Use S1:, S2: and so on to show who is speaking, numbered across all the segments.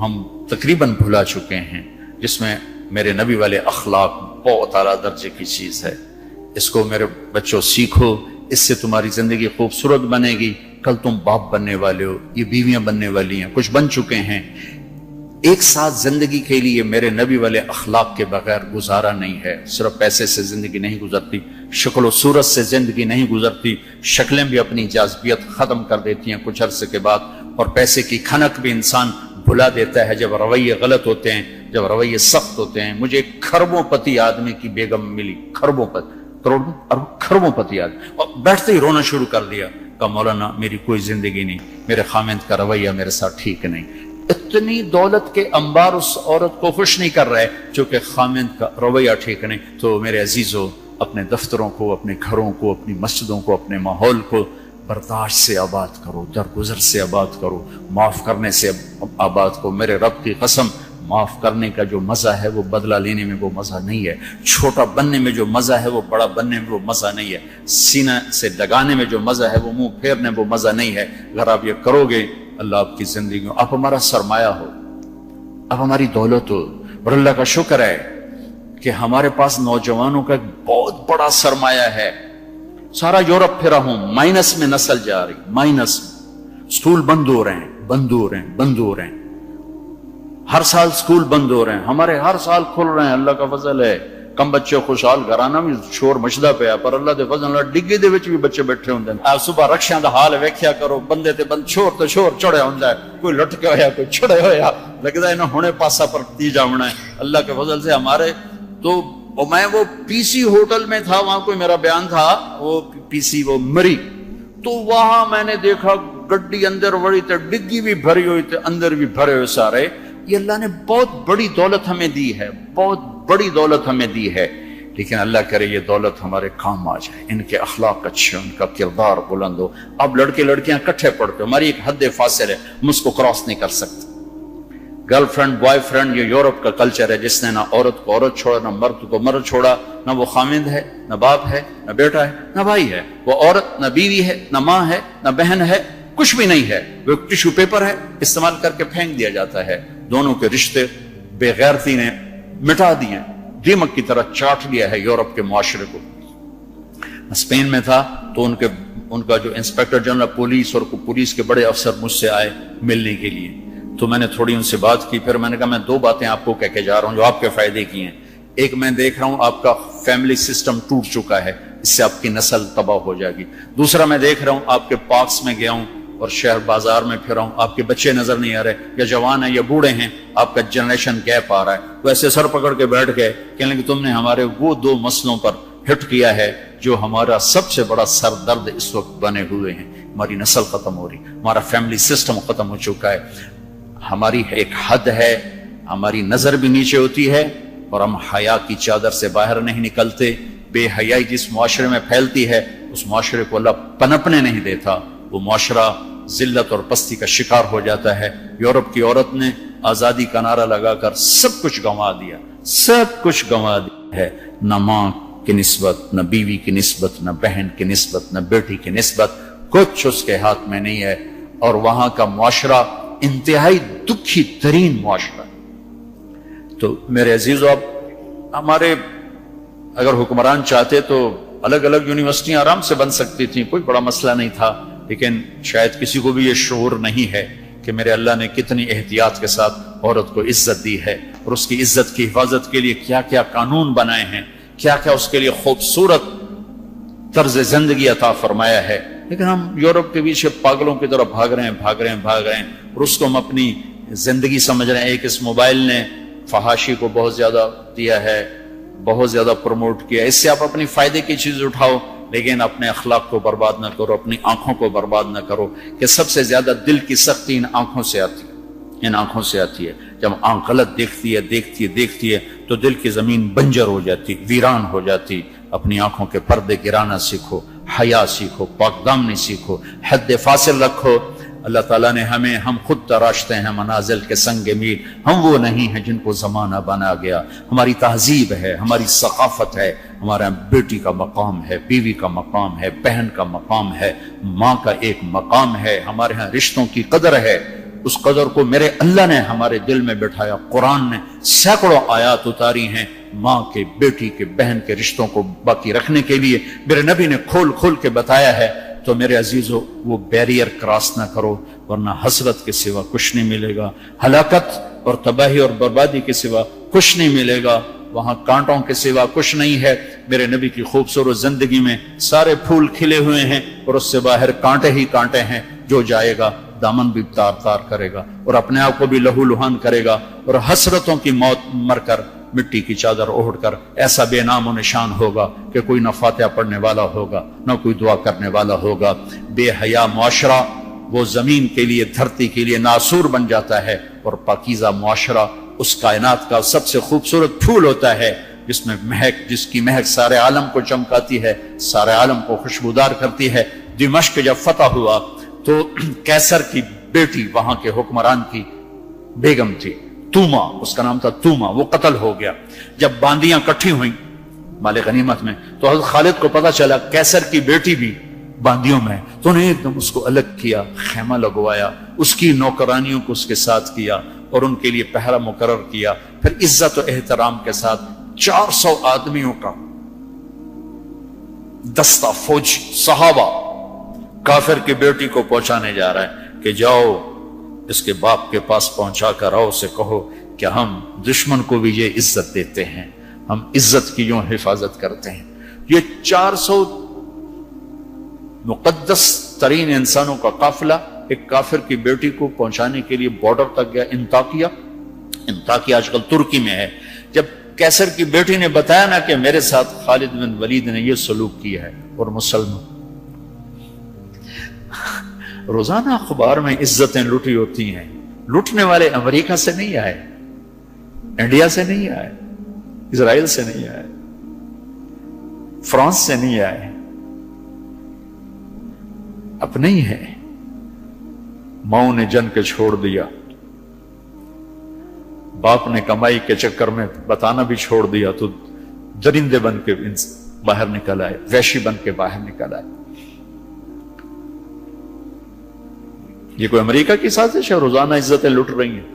S1: ہم تقریباً بھلا چکے ہیں، جس میں میرے نبی والے اخلاق بہت اعلیٰ درجے کی چیز ہے۔ اس کو میرے بچوں سیکھو، اس سے تمہاری زندگی خوبصورت بنے گی۔ کل تم باپ بننے والے ہو، یہ بیویاں بننے والی ہیں، کچھ بن چکے ہیں۔ ایک ساتھ زندگی کے لیے میرے نبی والے اخلاق کے بغیر گزارا نہیں ہے۔ صرف پیسے سے زندگی نہیں گزرتی، شکل و صورت سے زندگی نہیں گزرتی، شکلیں بھی اپنی جاذبیت ختم کر دیتی ہیں کچھ عرصے کے بعد، اور پیسے کی کھنک بھی انسان بھلا دیتا ہے جب رویے غلط ہوتے ہیں، جب رویے سخت ہوتے ہیں۔ مجھے ایک کھربوں پتی آدمی کی بیگم ملی، کھربوں پتی، کھربوں پتی آدمی، اور بیٹھتے ہی رونا شروع کر دیا، کہا مولانا میری کوئی زندگی نہیں، میرے خامند کا رویہ میرے ساتھ ٹھیک نہیں۔ اتنی دولت کے انبار اس عورت کو خوش نہیں کر رہے چونکہ خامند کا رویہ ٹھیک نہیں۔ تو میرے عزیزو، اپنے دفتروں کو، اپنے گھروں کو، اپنی مسجدوں کو، اپنے ماحول کو برداشت سے آباد کرو، درگزر سے آباد کرو، معاف کرنے سے آباد کرو۔ میرے رب کی قسم، معاف کرنے کا جو مزہ ہے وہ بدلہ لینے میں وہ مزہ نہیں ہے، چھوٹا بننے میں جو مزہ ہے وہ بڑا بننے میں وہ مزہ نہیں ہے، سینہ سے لگانے میں جو مزہ ہے وہ منہ پھیرنے میں وہ مزہ نہیں ہے۔ اگر آپ یہ کرو گے، اللہ آپ کی زندگی میں، آپ ہمارا سرمایہ ہو، آپ ہماری دولت ہو۔ اور اللہ کا شکر ہے کہ ہمارے پاس نوجوانوں کا ایک بہت بڑا سرمایہ ہے۔ سارا یورپ پھرا ہوں، مائنس میں نسل جا رہی، مائنس میں۔ سکول بند ہو رہے ہیں، بند ہو رہے ہیں، بند ہو رہے ہیں، ہر سال سکول بند ہو رہے ہیں، ہمارے ہر سال کھل رہے ہیں، اللہ کا فضل ہے۔ کم بچے خوشحال گھرانا بھی شور مچدا پیا، پر اللہ دے فضل نال ڈگے دے وچ بھی بچے بیٹھے ہوندے ہیں۔ آپ صبح رکشیاں دا حال ویکھیا کرو، بندے تے بند شور تے شور چڑھیا ہوندا ہے، کوئی لٹکا ہویا، کوئی چھڑے ہویا، لگدا ہے نہ ہونے پاسا پر تی جاونا ہے۔ اللہ کے فضل سے ہمارے تو میں وہ پی سی ہوٹل میں تھا، وہاں کوئی میرا بیان تھا، وہ پی سی وہ مری، تو وہاں میں نے دیکھا گڈی اندر وڑی تے ڈگی بھی بھری ہوئی تے اندر بھی بھرے ہوئے سارے۔ یہ اللہ نے بہت بڑی دولت ہمیں دی ہے، بہت بڑی دولت ہمیں دی ہے، لیکن اللہ کرے یہ دولت ہمارے کام آ جائے، ان کے اخلاق اچھے، ان کا کردار بلند ہو۔ اب لڑکے لڑکیاں کٹھے پڑتے ہو، ہماری ایک حد فاصل ہے، ہم اس کو کراس نہیں کر سکتے۔ گرل فرینڈ بوائے فرینڈ، یہ یورپ کا کلچر ہے، جس نے نہ عورت کو عورت چھوڑا، نہ مرد کو مرد چھوڑا، نہ وہ خامند ہے، نہ باپ ہے، نہ بیٹا ہے، نہ بھائی ہے، وہ عورت نہ بیوی ہے، نہ ماں ہے، نہ بہن ہے، کچھ بھی نہیں ہے، وہ ٹیشو پیپر ہے، استعمال کر کے پھینک دیا جاتا ہے۔ دونوں کے رشتے بے غیرتی نے مٹا دیے، دیمک کی طرح چاٹ لیا ہے یورپ کے معاشرے کو۔ اسپین میں تھا تو ان کا جو انسپیکٹر جنرل پولیس اور پولیس کے بڑے افسر مجھ سے آئے ملنے کے لیے، تو میں نے تھوڑی ان سے بات کی، پھر میں نے کہا میں دو باتیں آپ کو کہہ کے جا رہا ہوں جو آپ کے فائدے کی ہیں۔ ایک، میں دیکھ رہا ہوں آپ کا فیملی سسٹم ٹوٹ چکا ہے، اس سے آپ کی نسل تباہ ہو جائے گی۔ دوسرا، میں دیکھ رہا ہوں آپ کے پارکس میں گیا ہوں اور شہر بازار میں پھر رہا ہوں، آپ کے بچے نظر نہیں آ رہے، یا جوان ہیں یا بوڑھے ہیں، آپ کا جنریشن گیپ آ رہا ہے۔ تو ایسے سر پکڑ کے بیٹھ گئے، کہنے لگے تم نے ہمارے وہ دو مسئلوں پر ہٹ کیا ہے جو ہمارا سب سے بڑا سر درد اس وقت بنے ہوئے ہیں۔ ہماری نسل ختم ہو رہی، ہمارا فیملی سسٹم ختم ہو چکا ہے، ہماری ایک حد ہے، ہماری نظر بھی نیچے ہوتی ہے اور ہم حیا کی چادر سے باہر نہیں نکلتے۔ بے حیائی جس معاشرے میں پھیلتی ہے، اس معاشرے کو اللہ پنپنے نہیں دیتا، وہ معاشرہ ذلت اور پستی کا شکار ہو جاتا ہے۔ یورپ کی عورت نے آزادی کا نعرہ لگا کر سب کچھ گنوا دیا، سب کچھ گنوا دیا ہے، نہ ماں کی نسبت، نہ بیوی کی نسبت، نہ بہن کی نسبت، نہ بیٹی کی نسبت، کچھ اس کے ہاتھ میں نہیں ہے۔ اور وہاں کا معاشرہ انتہائی دکھی ترین معاشرہ۔ تو میرے عزیزو، اب ہمارے اگر حکمران چاہتے تو الگ الگ یونیورسٹیاں آرام سے بن سکتی تھیں، کوئی بڑا مسئلہ نہیں تھا، لیکن شاید کسی کو بھی یہ شعور نہیں ہے کہ میرے اللہ نے کتنی احتیاط کے ساتھ عورت کو عزت دی ہے، اور اس کی عزت کی حفاظت کے لیے کیا کیا قانون بنائے ہیں، کیا کیا اس کے لیے خوبصورت طرز زندگی عطا فرمایا ہے۔ لیکن ہم یورپ کے پیچھے پاگلوں کی طرح بھاگ رہے ہیں، اور اس کو ہم اپنی زندگی سمجھ رہے ہیں۔ ایک اس موبائل نے فحاشی کو بہت زیادہ دیا ہے، بہت زیادہ پروموٹ کیا، اس سے آپ اپنی فائدے کی چیز اٹھاؤ، لیکن اپنے اخلاق کو برباد نہ کرو، اپنی آنکھوں کو برباد نہ کرو، کہ سب سے زیادہ دل کی سختی ان آنکھوں سے آتی ہے۔ جب آنکھ غلط دیکھتی ہے تو دل کی زمین بنجر ہو جاتی، ویران ہو جاتی۔ اپنی آنکھوں کے پردے گرانا سیکھو، حیا سیکھو، پاک دامنی سیکھو، حد فاصل رکھو۔ اللہ تعالیٰ نے ہم خود تراشتے ہیں منازل کے سنگ میل، ہم وہ نہیں ہیں جن کو زمانہ بنا گیا۔ ہماری تہذیب ہے، ہماری ثقافت ہے، ہمارا بیٹی کا مقام ہے، بیوی کا مقام ہے، بہن کا مقام ہے، ماں کا ایک مقام ہے، ہمارے ہاں رشتوں کی قدر ہے۔ اس قدر کو میرے اللہ نے ہمارے دل میں بٹھایا. قرآن نے سینکڑوں آیات اتاری ہیں ماں کے، بیٹی کے، بہن کے رشتوں کو باقی رکھنے کے لیے. میرے نبی نے کھول کھول کے بتایا ہے. تو میرے عزیزو وہ بیریئر کراس نہ کرو، ورنہ حسرت کے سوا کچھ نہیں ملے گا، ہلاکت اور تباہی اور بربادی کے سوا کچھ نہیں ملے گا، وہاں کانٹوں کے سوا کچھ نہیں ہے. میرے نبی کی خوبصورت زندگی میں سارے پھول کھلے ہوئے ہیں اور اس سے باہر کانٹے ہی کانٹے ہیں. جو جائے گا دامن بھی تار تار کرے گا اور اپنے آپ کو بھی لہو لہان کرے گا، اور حسرتوں کی موت مر کر مٹی کی چادر اوڑھ کر ایسا بے نام و نشان ہوگا کہ کوئی نہ فاتحہ پڑھنے والا ہوگا نہ کوئی دعا کرنے والا ہوگا. بے حیا معاشرہ وہ زمین کے لیے، دھرتی کے لیے ناسور بن جاتا ہے، اور پاکیزہ معاشرہ اس کائنات کا سب سے خوبصورت پھول ہوتا ہے جس میں مہک، جس کی مہک سارے عالم کو چمکاتی ہے، سارے عالم کو خوشبودار کرتی ہے. دمشق جب فتح ہوا تو کیسر کی بیٹی وہاں کے حکمران کی بیگم تھی، توما اس کا نام تھا، توما، وہ قتل ہو گیا. جب باندیاں کٹھی ہوئیں مال غنیمت میں تو حضرت خالد کو پتا چلا کیسر کی بیٹی بھی باندیوں میں، تو انہیں ایک دم اس کو الگ کیا، خیمہ لگوایا، اس کی نوکرانیوں کو اس کے ساتھ کیا اور ان کے لیے پہرا مقرر کیا. پھر عزت و احترام کے ساتھ 400 آدمیوں کا دستہ فوجی صحابہ کافر کی بیٹی کو پہنچانے جا رہا ہے کہ جاؤ اس کے باپ کے پاس پہنچا کر آؤ، سے کہو کہ ہم دشمن کو بھی یہ عزت دیتے ہیں، ہم عزت کی یوں حفاظت کرتے ہیں. یہ 400 مقدس ترین انسانوں کا قافلہ ایک کافر کی بیٹی کو پہنچانے کے لیے بارڈر تک گیا. انطاکیہ آج کل ترکی میں ہے. جب کیسر کی بیٹی نے بتایا نا کہ میرے ساتھ خالد بن ولید نے یہ سلوک کیا ہے، اور مسلمان روزانہ اخبار میں عزتیں لوٹی ہوتی ہیں. لوٹنے والے امریکہ سے نہیں آئے، انڈیا سے نہیں آئے، اسرائیل سے نہیں آئے، فرانس سے نہیں آئے، اپنے ہی ہیں. ماؤں نے جن کے چھوڑ دیا، باپ نے کمائی کے چکر میں بتانا بھی چھوڑ دیا، تو درندے بن کے باہر نکل آئے، وحشی بن کے باہر نکل آئے. یہ کوئی امریکہ کی سازش ہے؟ روزانہ عزتیں لٹ رہی ہیں.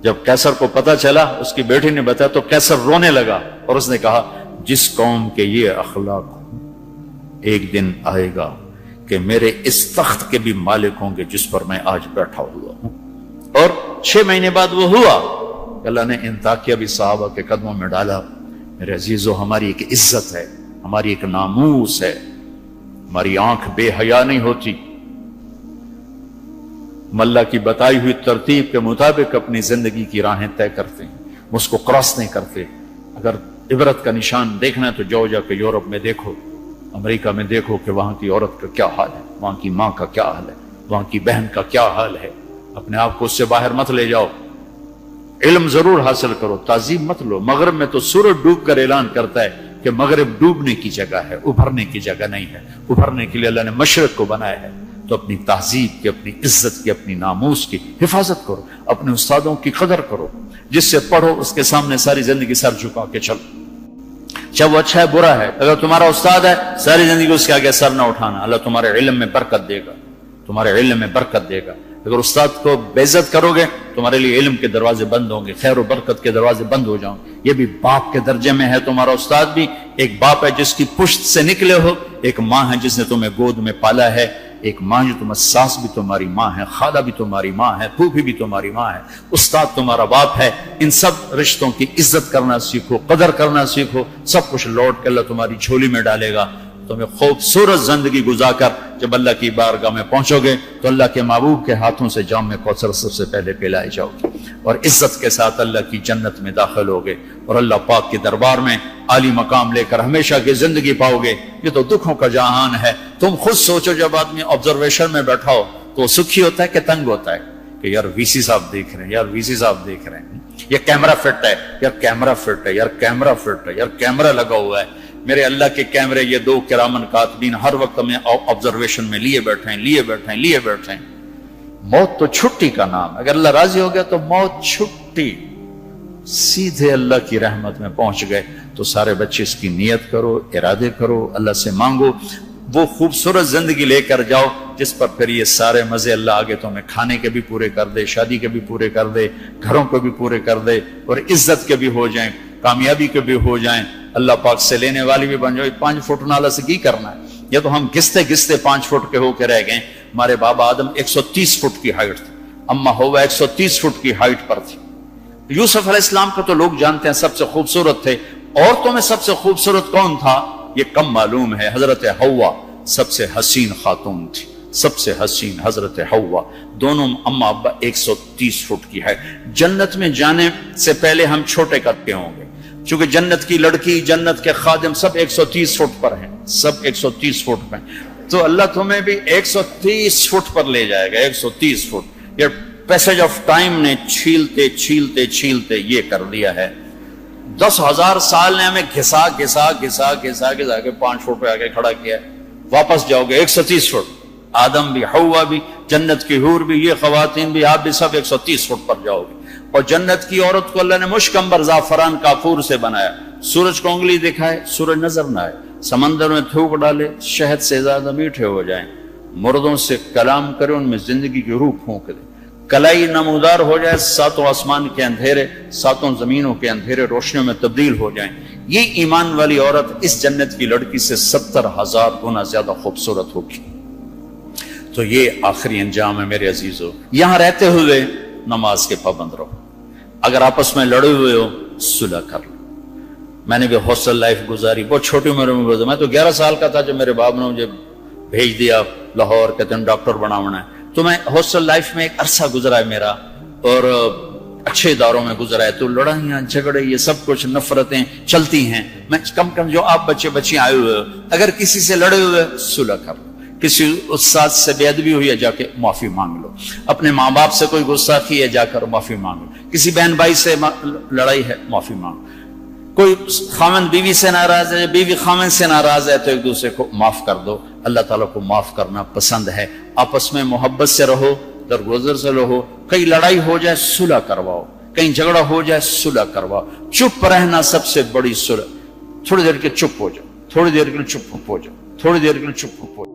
S1: جب کیسر کو پتا چلا، اس کی بیٹی نے بتایا تو کیسر رونے لگا اور اس نے کہا جس قوم کے یہ اخلاق ایک دن آئے گا کہ میرے اس تخت کے بھی مالک ہوں گے جس پر میں آج بیٹھا ہوا ہوں. اور 6 مہینے بعد وہ ہوا. اللہ نے انطاکیہ بھی صحابہ کے قدموں میں ڈالا. میرے عزیزو، ہماری ایک عزت ہے، ہماری ایک ناموس ہے، ہماری آنکھ بے حیا نہیں ہوتی. اللہ کی بتائی ہوئی ترتیب کے مطابق اپنی زندگی کی راہیں طے کرتے ہیں، اس کو کراس نہیں کرتے. اگر عبرت کا نشان دیکھنا ہے تو جاؤ جا کے یورپ میں دیکھو، امریکہ میں دیکھو کہ وہاں کی عورت کا کیا حال ہے، وہاں کی ماں کا کیا حال ہے، وہاں کی بہن کا کیا حال ہے. اپنے آپ کو اس سے باہر مت لے جاؤ. علم ضرور حاصل کرو، تعظیم مت لو. مغرب میں تو سورج ڈوب کر اعلان کرتا ہے کہ مغرب ڈوبنے کی جگہ ہے، ابھرنے کی جگہ نہیں ہے. ابھرنے کے لیے اللہ نے مشرق کو بنایا ہے. تو اپنی تہذیب کی، اپنی عزت کی، اپنی ناموس کی حفاظت کرو. اپنے استادوں کی قدر کرو. جس سے پڑھو اس کے سامنے ساری زندگی سر جھکا کے چلو، چاہے وہ اچھا ہے برا ہے. اگر تمہارا استاد ہے ساری زندگی اس کے آگے سر نہ اٹھانا. اللہ تمہارے علم میں برکت دے گا، تمہارے علم میں برکت دے گا. اگر استاد کو بے عزت کرو گے تمہارے لیے علم کے دروازے بند ہوں گے، خیر و برکت کے دروازے بند ہو جاؤں گے. یہ بھی باپ کے درجے میں ہے. تمہارا استاد بھی ایک باپ ہے جس کی پشت سے نکلے ہو، ایک ماں ہے جس نے تمہیں گود میں پالا ہے، ایک ماں جو تمہیں، ساس بھی تمہاری ماں ہے، خالہ بھی تمہاری ماں ہے، پھوپھی بھی تمہاری ماں ہے، استاد تمہارا باپ ہے. ان سب رشتوں کی عزت کرنا سیکھو، قدر کرنا سیکھو. سب کچھ لوٹ کے اللہ تمہاری جھولی میں ڈالے گا. تمہیں خوبصورت زندگی گزار کر جب اللہ کی بارگاہ میں پہنچو گے تو اللہ کے محبوب کے ہاتھوں سے جام میں کوثر سب سے پہلے پلائے جاؤ گے، اور عزت کے ساتھ اللہ کی جنت میں داخل ہوگے، اور اللہ پاک کے دربار میں عالی مقام لے کر ہمیشہ کی زندگی پاؤ گے. یہ تو دکھوں کا جہان ہے. تم خود سوچو، جب آدمی آبزرویشن میں بیٹھا ہو تو سکھی ہوتا ہے کہ تنگ ہوتا ہے کہ یار وی سی صاحب دیکھ رہے ہیں، یار وی سی صاحب دیکھ رہے ہیں، یہ کیمرہ فٹ ہے، یار کیمرہ فٹ ہے، یار کیمرہ فٹ ہے، یار کیمرہ لگا ہوا ہے. میرے اللہ کے کیمرے یہ 2 کرامن کاتبین ہر وقت میں آبزرویشن میں لیے بیٹھے ہیں. موت تو چھٹی کا نام ہے. اگر اللہ راضی ہو گیا تو موت چھٹی، سیدھے اللہ کی رحمت میں پہنچ گئے. تو سارے بچے اس کی نیت کرو، ارادے کرو، اللہ سے مانگو، وہ خوبصورت زندگی لے کر جاؤ جس پر پھر یہ سارے مزے اللہ آگے تمہیں کھانے کے بھی پورے کر دے، شادی کے بھی پورے کر دے، گھروں کو بھی پورے کر دے، اور عزت کے بھی ہو جائیں، کامیابی کے بھی ہو جائیں، اللہ پاک سے لینے والی بھی بن جائے۔ 5 فٹ نالا سے کی کرنا ہے؟ یہ تو ہم گھستے گھستے 5 فٹ کے ہو کے رہ گئے۔ ہمارے بابا آدم 130 فٹ کی ہائٹ تھی، اما ہوا 130 فٹ کی ہائٹ پر تھی۔ یوسف علیہ السلام کو تو لوگ جانتے ہیں سب سے خوبصورت تھے، عورتوں میں سب سے خوبصورت کون تھا یہ کم معلوم ہے، حضرت حوا سب سے حسین خاتون تھی، سب سے حسین حضرت حوا، دونوں اما ابا 130 فٹ کی ہے۔ جنت میں جانے سے پہلے ہم چھوٹے قد کے ہوں گے، چونکہ جنت کی لڑکی، جنت کے خادم سب 130 فٹ پر ہیں، سب 130 فٹ پر ہیں، تو اللہ تمہیں بھی 130 فٹ پر لے جائے گا، 130 فٹ۔ یہ پیسج آف ٹائم نے چھیلتے چھیلتے چھیلتے یہ کر دیا ہے، 10,000 سال نے ہمیں گھسا گھسا گھسا گھسا گھسا کے 5 فٹ پہ آ کے کھڑا کیا ہے۔ واپس جاؤ گے 130 فٹ، آدم بھی، حوا بھی، جنت کی حور بھی، یہ خواتین بھی، آپ بھی سب 130 فٹ پر جاؤ گے۔ اور جنت کی عورت کو اللہ نے مشکمبر زعفران کافور سے بنایا، سورج کو انگلی دکھائے سورج نظر نہ آئے، سمندر میں تھوک ڈالے شہد سے زیادہ میٹھے ہو جائیں، مردوں سے کلام کرے ان میں زندگی کی روح پھونک دے، کلائی نمودار ہو جائے، 7 آسمان کے اندھیرے 7 زمینوں کے اندھیرے روشنیوں میں تبدیل ہو جائیں۔ یہ ایمان والی عورت اس جنت کی لڑکی سے 70,000 گنا زیادہ خوبصورت ہوگی۔ تو یہ آخری انجام ہے میرے عزیزو۔ یہاں رہتے ہوئے نماز کے پابند رہو، اگر آپس میں لڑے ہوئے ہو صلح کر لو۔ میں نے بھی ہاسٹل لائف گزاری، بہت چھوٹی عمر میں گزاری، میں تو 11 سال کا تھا جب میرے باپ نے مجھے بھیج دیا لاہور، کہتے ہیں ڈاکٹر بنانا ہے، تو میں ہاسٹل لائف میں ایک عرصہ گزرا ہے میرا، اور اچھے اداروں میں گزرا ہے، تو لڑائیاں جھگڑے یہ سب کچھ نفرتیں چلتی ہیں۔ میں کم جو آپ بچے بچیاں آئے ہوئے ہو، اگر کسی سے لڑے ہوئے صلح کر لو، کسی استاد سے بے ادبی ہوئی ہے جا کے معافی مانگ لو، اپنے ماں باپ سے کوئی گستاخی ہے جا کر معافی مانگ لو، کسی بہن بھائی سے لڑائی ہے معافی مانگ، کوئی خامن بیوی سے ناراض ہے، بیوی خامن سے ناراض ہے، تو ایک دوسرے کو معاف کر دو۔ اللہ تعالیٰ کو معاف کرنا پسند ہے، آپس میں محبت سے رہو، درگزر سے رہو، کہیں لڑائی ہو جائے صلح کرواؤ، کہیں جھگڑا ہو جائے صلح کرواؤ، چپ رہنا سب سے بڑی صلح۔ تھوڑی دیر کے چپ ہو جاؤ، تھوڑی دیر کے لیے چپ ہو جاؤ، تھوڑی دیر کے لیے چپ ہو جاؤ۔